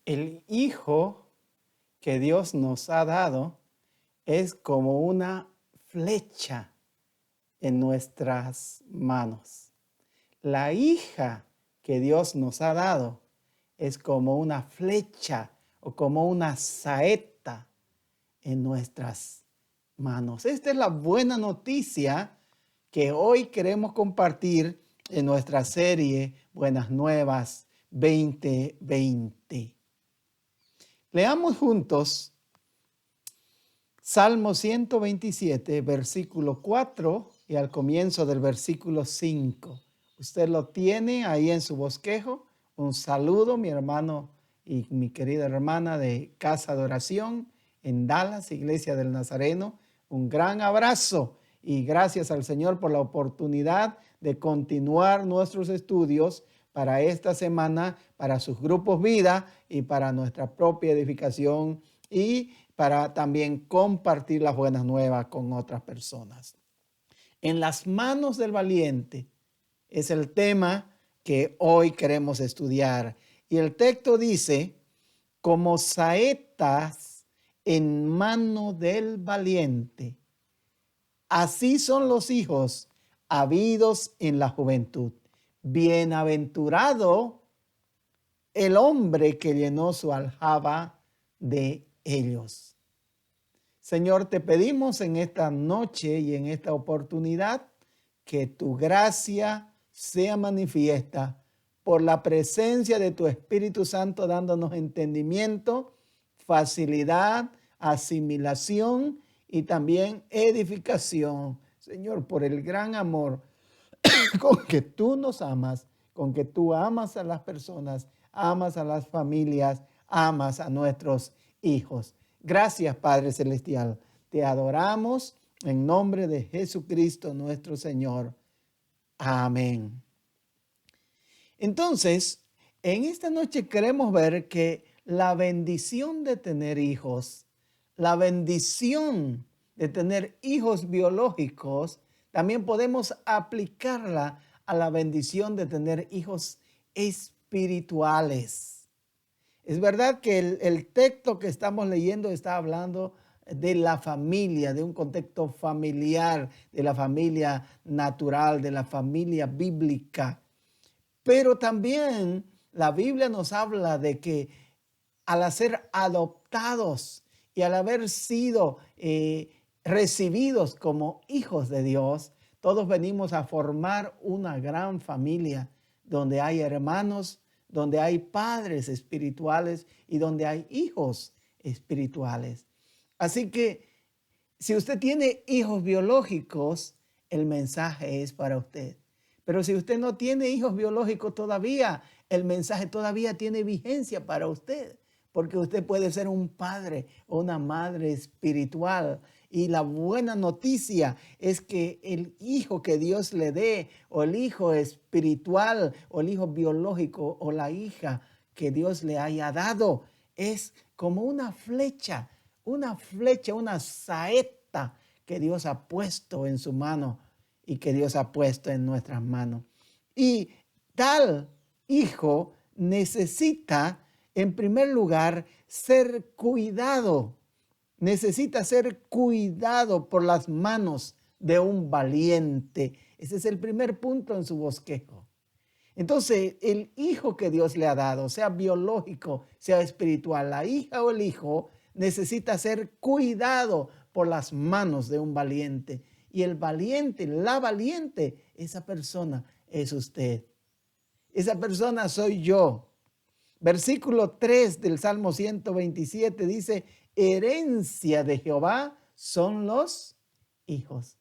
El Hijo que Dios nos ha dado es como una flecha en nuestras manos. La hija que Dios nos ha dado es como una flecha o como una saeta en nuestras manos. Esta es la buena noticia que hoy queremos compartir en nuestra serie Buenas Nuevas 2020. Leamos juntos Salmo 127, versículo 4 y al comienzo del versículo 5. Usted lo tiene ahí en su bosquejo. Un saludo, mi hermano y mi querida hermana de Casa de Oración en Dallas, Iglesia del Nazareno. Un gran abrazo y gracias al Señor por la oportunidad de continuar nuestros estudios para esta semana, para sus grupos vida y para nuestra propia edificación y para también compartir las buenas nuevas con otras personas. En las manos del valiente es el tema que hoy queremos estudiar. Y el texto dice, como saetas en mano del valiente, así son los hijos habidos en la juventud. Bienaventurado el hombre que llenó su aljaba de ellos. Señor, te pedimos en esta noche y en esta oportunidad que tu gracia sea manifiesta por la presencia de tu Espíritu Santo, dándonos entendimiento, facilidad, asimilación y también edificación. Señor, por el gran amor con que tú nos amas, con que tú amas a las personas, amas a las familias, amas a nuestros hijos. Gracias, Padre Celestial. Te adoramos en nombre de Jesucristo nuestro Señor. Amén. Entonces, en esta noche queremos ver que la bendición de tener hijos, la bendición de tener hijos biológicos, también podemos aplicarla a la bendición de tener hijos espirituales. Es verdad que el texto que estamos leyendo está hablando de la familia, de un contexto familiar, de la familia natural, de la familia bíblica. Pero también la Biblia nos habla de que al ser adoptados y al haber sido recibidos como hijos de Dios, todos venimos a formar una gran familia donde hay hermanos, donde hay padres espirituales y donde hay hijos espirituales. Así que si usted tiene hijos biológicos, el mensaje es para usted. Pero si usted no tiene hijos biológicos todavía, el mensaje todavía tiene vigencia para usted, porque usted puede ser un padre o una madre espiritual. Y la buena noticia es que el hijo que Dios le dé, o el hijo espiritual, o el hijo biológico, o la hija que Dios le haya dado, es como una flecha, una saeta que Dios ha puesto en su mano y que Dios ha puesto en nuestras manos. Y tal hijo necesita, en primer lugar, ser cuidado. Necesita ser cuidado por las manos de un valiente. Ese es el primer punto en su bosquejo. Entonces, el hijo que Dios le ha dado, sea biológico, sea espiritual, la hija o el hijo, necesita ser cuidado por las manos de un valiente. Y el valiente, la valiente, esa persona es usted. Esa persona soy yo. Versículo 3 del Salmo 127 dice, herencia de Jehová son los hijos.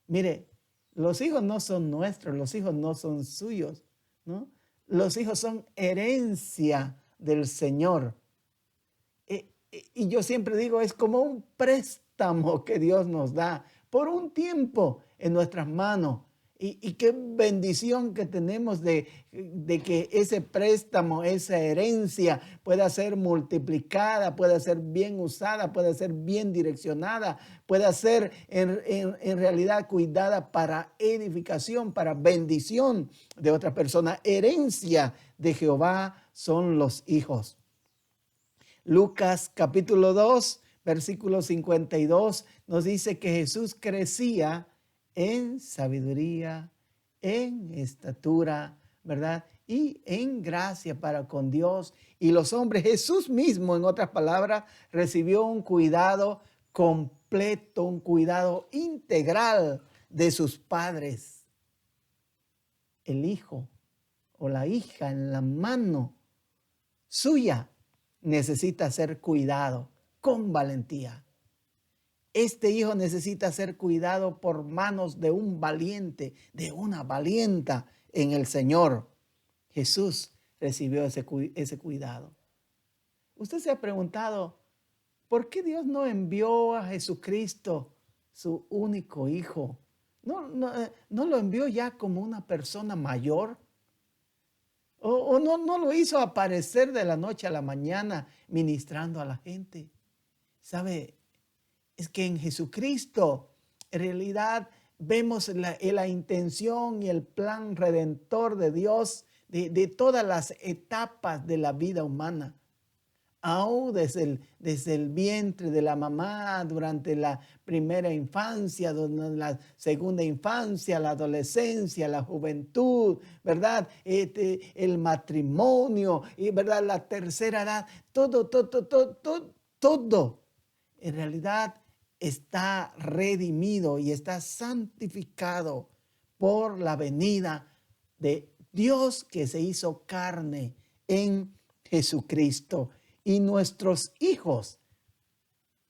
Mire, los hijos no son nuestros, los hijos no son suyos, ¿no? Los hijos son herencia del Señor. Y yo siempre digo, es como un préstamo que Dios nos da por un tiempo en nuestras manos. Y qué bendición que tenemos de que ese préstamo, esa herencia pueda ser multiplicada, pueda ser bien usada, pueda ser bien direccionada, pueda ser en realidad cuidada para edificación, para bendición de otra persona. Herencia de Jehová son los hijos. Lucas capítulo 2, versículo 52, nos dice que Jesús crecía en sabiduría, en estatura, ¿verdad? Y en gracia para con Dios y los hombres. Jesús mismo, en otras palabras, recibió un cuidado completo, un cuidado integral de sus padres. El hijo o la hija en la mano suya necesita ser cuidado con valentía. Este hijo necesita ser cuidado por manos de un valiente, de una valienta en el Señor. Jesús recibió ese cuidado. Usted se ha preguntado, ¿por qué Dios no envió a Jesucristo, su único hijo? ¿No lo envió ya como una persona mayor? ¿O no lo hizo aparecer de la noche a la mañana ministrando a la gente? ¿Sabe? Es que en Jesucristo, en realidad, vemos la intención y el plan redentor de Dios de todas las etapas de la vida humana. Aún desde el vientre de la mamá, durante la primera infancia, la segunda infancia, la adolescencia, la juventud, ¿verdad? El matrimonio, y ¿verdad? La tercera edad, todo en realidad está redimido y está santificado por la venida de Dios que se hizo carne en Jesucristo. Y nuestros hijos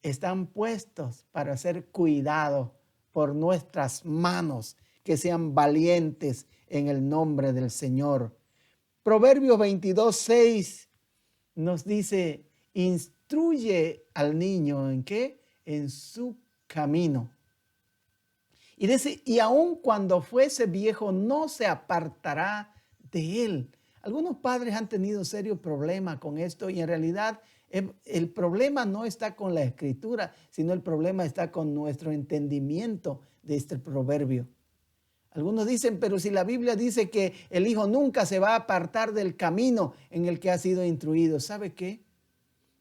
están puestos para ser cuidados por nuestras manos, que sean valientes en el nombre del Señor. Proverbios 22:6 nos dice, instruye al niño ¿en qué? En su camino. Y dice, y aun cuando fuese viejo, no se apartará de él. Algunos padres han tenido serios problemas con esto y en realidad el problema no está con la escritura, sino el problema está con nuestro entendimiento de este proverbio. Algunos dicen, pero si la Biblia dice que el hijo nunca se va a apartar del camino en el que ha sido instruido, ¿sabe qué?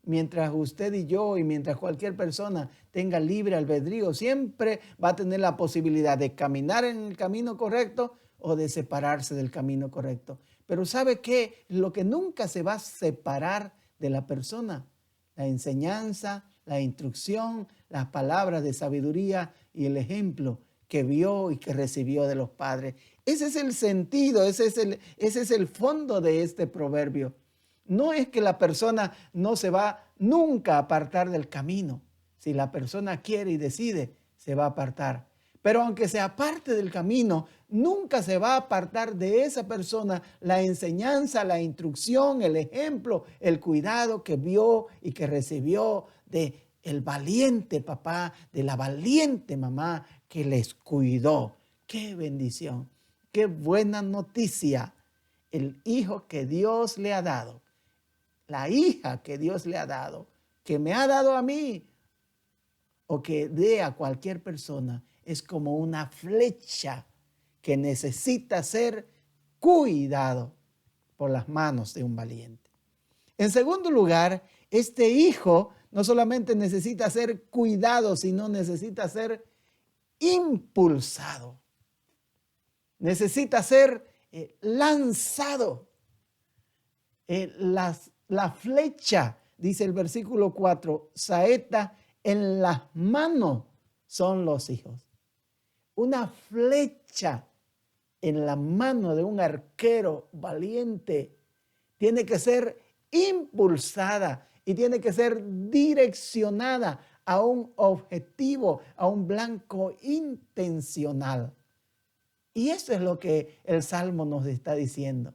Mientras usted y yo y mientras cualquier persona tenga libre albedrío, siempre va a tener la posibilidad de caminar en el camino correcto o de separarse del camino correcto. Pero ¿sabe qué? Lo que nunca se va a separar de la persona, la enseñanza, la instrucción, las palabras de sabiduría y el ejemplo que vio y que recibió de los padres. Ese es el sentido, ese es el fondo de este proverbio. No es que la persona no se va nunca a apartar del camino. Si la persona quiere y decide, se va a apartar. Pero aunque se aparte del camino, nunca se va a apartar de esa persona la enseñanza, la instrucción, el ejemplo, el cuidado que vio y que recibió de el valiente papá, de la valiente mamá que les cuidó. ¡Qué bendición! ¡Qué buena noticia! El hijo que Dios le ha dado, la hija que Dios le ha dado, que me ha dado a mí o que dé a cualquier persona, es como una flecha que necesita ser cuidado por las manos de un valiente. En segundo lugar, este hijo no solamente necesita ser cuidado, sino necesita ser impulsado. Necesita ser lanzado. La flecha, dice el versículo 4, saeta en las manos son los hijos. Una flecha en la mano de un arquero valiente tiene que ser impulsada y tiene que ser direccionada a un objetivo, a un blanco intencional. Y eso es lo que el Salmo nos está diciendo.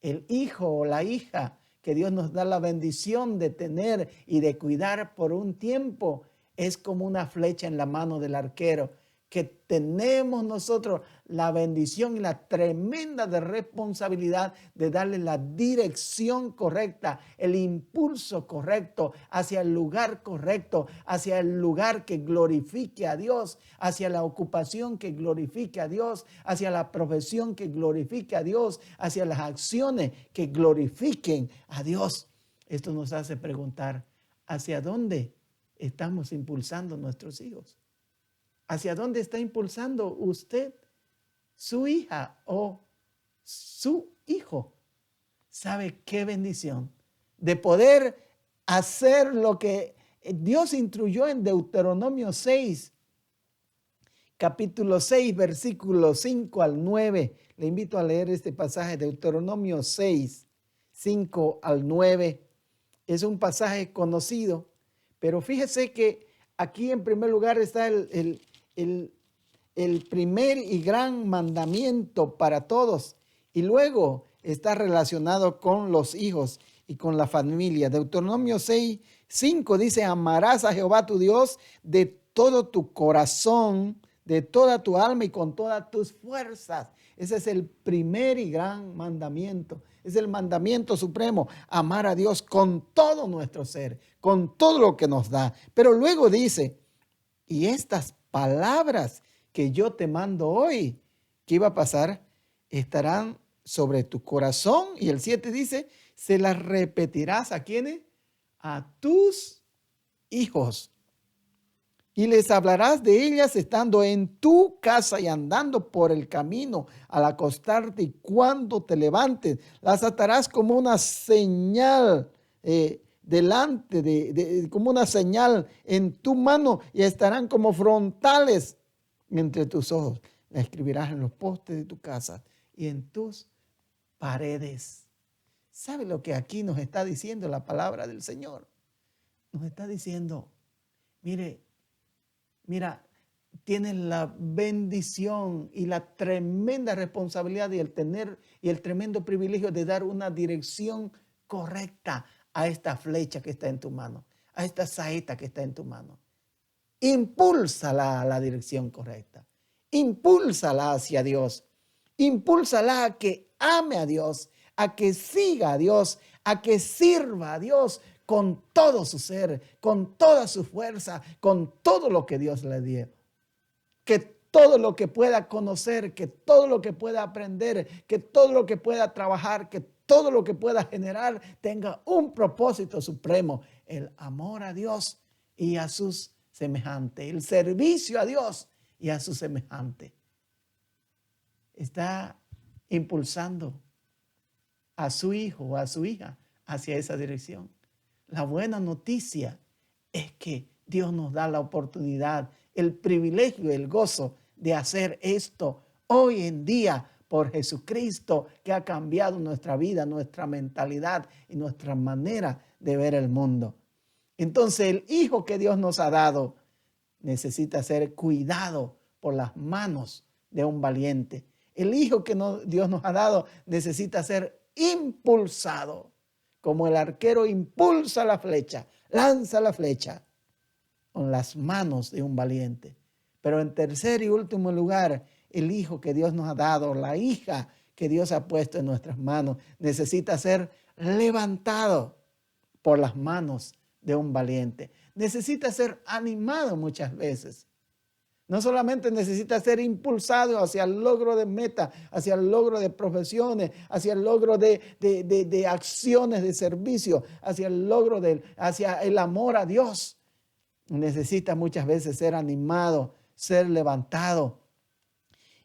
El hijo o la hija que Dios nos da la bendición de tener y de cuidar por un tiempo es como una flecha en la mano del arquero, que tenemos nosotros la bendición y la tremenda responsabilidad de darle la dirección correcta, el impulso correcto hacia el lugar correcto, hacia el lugar que glorifique a Dios, hacia la ocupación que glorifique a Dios, hacia la profesión que glorifique a Dios, hacia las acciones que glorifiquen a Dios. Esto nos hace preguntar, ¿hacia dónde estamos impulsando nuestros hijos? ¿Hacia dónde está impulsando usted, su hija o su hijo? ¿Sabe qué bendición? De poder hacer lo que Dios instruyó en Deuteronomio 6, capítulo 6, versículos 5 al 9. Le invito a leer este pasaje, Deuteronomio 6, 5 al 9. Es un pasaje conocido, pero fíjese que aquí en primer lugar está el primer y gran mandamiento para todos. Y luego está relacionado con los hijos y con la familia. Deuteronomio 6, 5 dice, amarás a Jehová tu Dios de todo tu corazón, de toda tu alma y con todas tus fuerzas. Ese es el primer y gran mandamiento. Es el mandamiento supremo, amar a Dios con todo nuestro ser, con todo lo que nos da. Pero luego dice, y estas palabras que yo te mando hoy, ¿qué iba a pasar? Estarán sobre tu corazón. Y el 7 dice, se las repetirás ¿a quiénes? A tus hijos. Y les hablarás de ellas estando en tu casa y andando por el camino al acostarte y cuando te levantes. Las atarás como una señal como una señal en tu mano y estarán como frontales entre tus ojos. La escribirás en los postes de tu casa y en tus paredes. ¿Sabe lo que aquí nos está diciendo la palabra del Señor? Nos está diciendo, mira, tienes la bendición y la tremenda responsabilidad y el tremendo privilegio de dar una dirección correcta a esta flecha que está en tu mano, a esta saeta que está en tu mano. Impúlsala a la dirección correcta. Impúlsala hacia Dios. Impúlsala a que ame a Dios, a que siga a Dios, a que sirva a Dios con todo su ser, con toda su fuerza, con todo lo que Dios le dio. Que todo lo que pueda conocer, que todo lo que pueda aprender, que todo lo que pueda trabajar, que todo lo que pueda generar tenga un propósito supremo, el amor a Dios y a sus semejantes, el servicio a Dios y a sus semejantes. Está impulsando a su hijo o a su hija hacia esa dirección. La buena noticia es que Dios nos da la oportunidad, el privilegio, el gozo de hacer esto hoy en día por Jesucristo, que ha cambiado nuestra vida, nuestra mentalidad y nuestra manera de ver el mundo. Entonces, el hijo que Dios nos ha dado necesita ser cuidado por las manos de un valiente. El hijo que Dios nos ha dado necesita ser impulsado, como el arquero impulsa la flecha, lanza la flecha con las manos de un valiente. Pero en tercer y último lugar, el hijo que Dios nos ha dado, la hija que Dios ha puesto en nuestras manos, necesita ser levantado por las manos de un valiente. Necesita ser animado muchas veces. No solamente necesita ser impulsado hacia el logro de metas, hacia el logro de profesiones, hacia el logro de acciones de servicio, hacia el logro hacia el amor a Dios. Necesita muchas veces ser animado, ser levantado.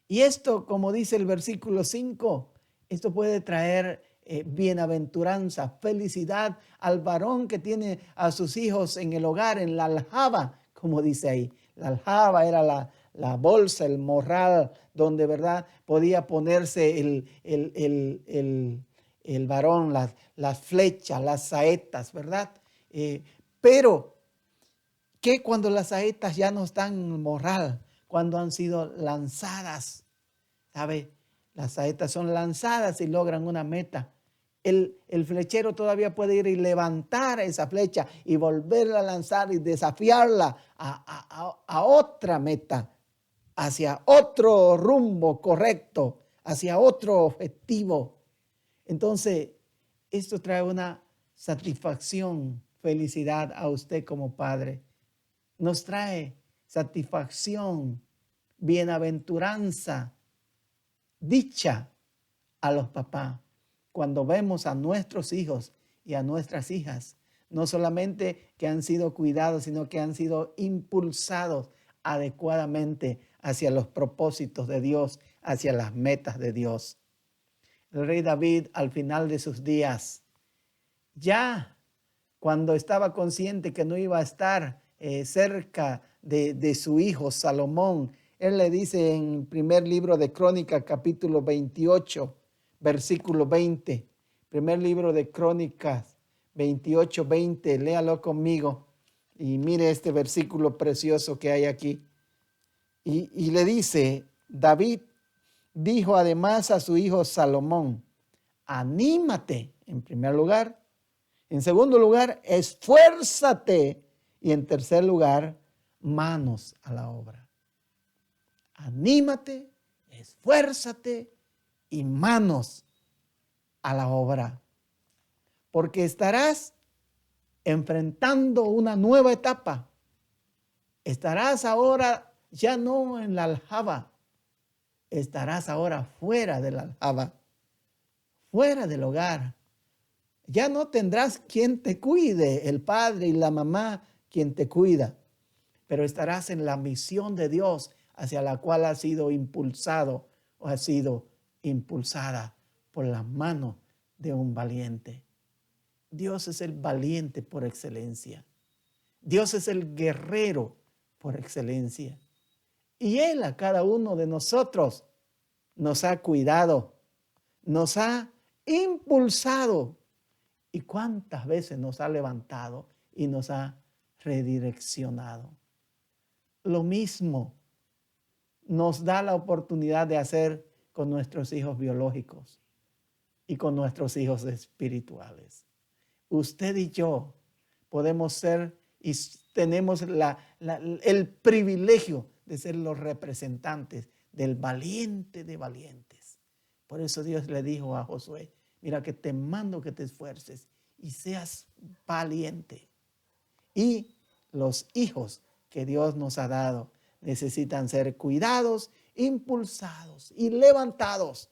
Y esto, como dice el versículo 5, esto puede traer bienaventuranza, felicidad al varón que tiene a sus hijos en el hogar, en la aljaba, como dice ahí. La aljaba era la bolsa, el morral, donde, ¿verdad?, podía ponerse el varón, las flechas, las saetas, ¿verdad? Pero, ¿qué cuando las saetas ya no están en el morral? Cuando han sido lanzadas, ¿sabe? Las saetas son lanzadas y logran una meta. El flechero todavía puede ir y levantar esa flecha y volverla a lanzar y desafiarla a otra meta, hacia otro rumbo correcto, hacia otro objetivo. Entonces, esto trae una satisfacción, felicidad a usted como padre. Nos trae satisfacción, bienaventuranza, dicha a los papás cuando vemos a nuestros hijos y a nuestras hijas. No solamente que han sido cuidados, sino que han sido impulsados adecuadamente hacia los propósitos de Dios, hacia las metas de Dios. El rey David, al final de sus días, ya cuando estaba consciente que no iba a estar cerca de su hijo Salomón, él le dice en el primer libro de Crónicas, capítulo 28, versículo 20. Primer libro de Crónicas 28, 20. Léalo conmigo y mire este versículo precioso que hay aquí. Y le dice, David dijo además a su hijo Salomón, anímate en primer lugar. En segundo lugar, esfuérzate. Y en tercer lugar, manos a la obra. Anímate, esfuérzate y manos a la obra. Porque estarás enfrentando una nueva etapa. Estarás ahora ya no en la aljaba. Estarás ahora fuera de la aljaba, fuera del hogar. Ya no tendrás quien te cuide, el padre y la mamá quien te cuida, pero estarás en la misión de Dios hacia la cual has sido impulsado o has sido impulsada por la mano de un valiente. Dios es el valiente por excelencia. Dios es el guerrero por excelencia. Y Él a cada uno de nosotros nos ha cuidado, nos ha impulsado. ¿Y cuántas veces nos ha levantado y nos ha redireccionado? Lo mismo nos da la oportunidad de hacer con nuestros hijos biológicos y con nuestros hijos espirituales. Usted y yo podemos ser y tenemos el privilegio de ser los representantes del valiente de valientes. Por eso Dios le dijo a Josué, mira que te mando que te esfuerces y seas valiente. Y los hijos que Dios nos ha dado necesitan ser cuidados, impulsados y levantados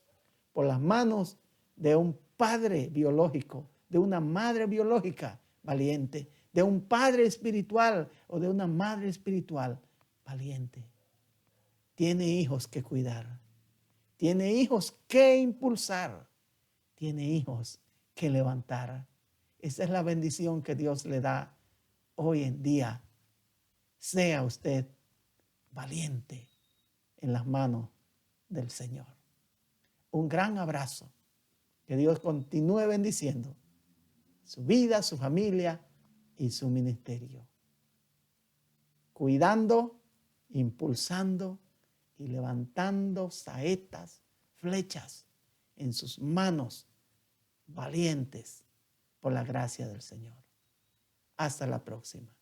por las manos de un padre biológico, de una madre biológica valiente, de un padre espiritual o de una madre espiritual valiente. Tiene hijos que cuidar, tiene hijos que impulsar, tiene hijos que levantar. Esa es la bendición que Dios le da hoy en día. Sea usted valiente en las manos del Señor. Un gran abrazo. Que Dios continúe bendiciendo su vida, su familia y su ministerio. Cuidando, impulsando y levantando saetas, flechas en sus manos valientes por la gracia del Señor. Hasta la próxima.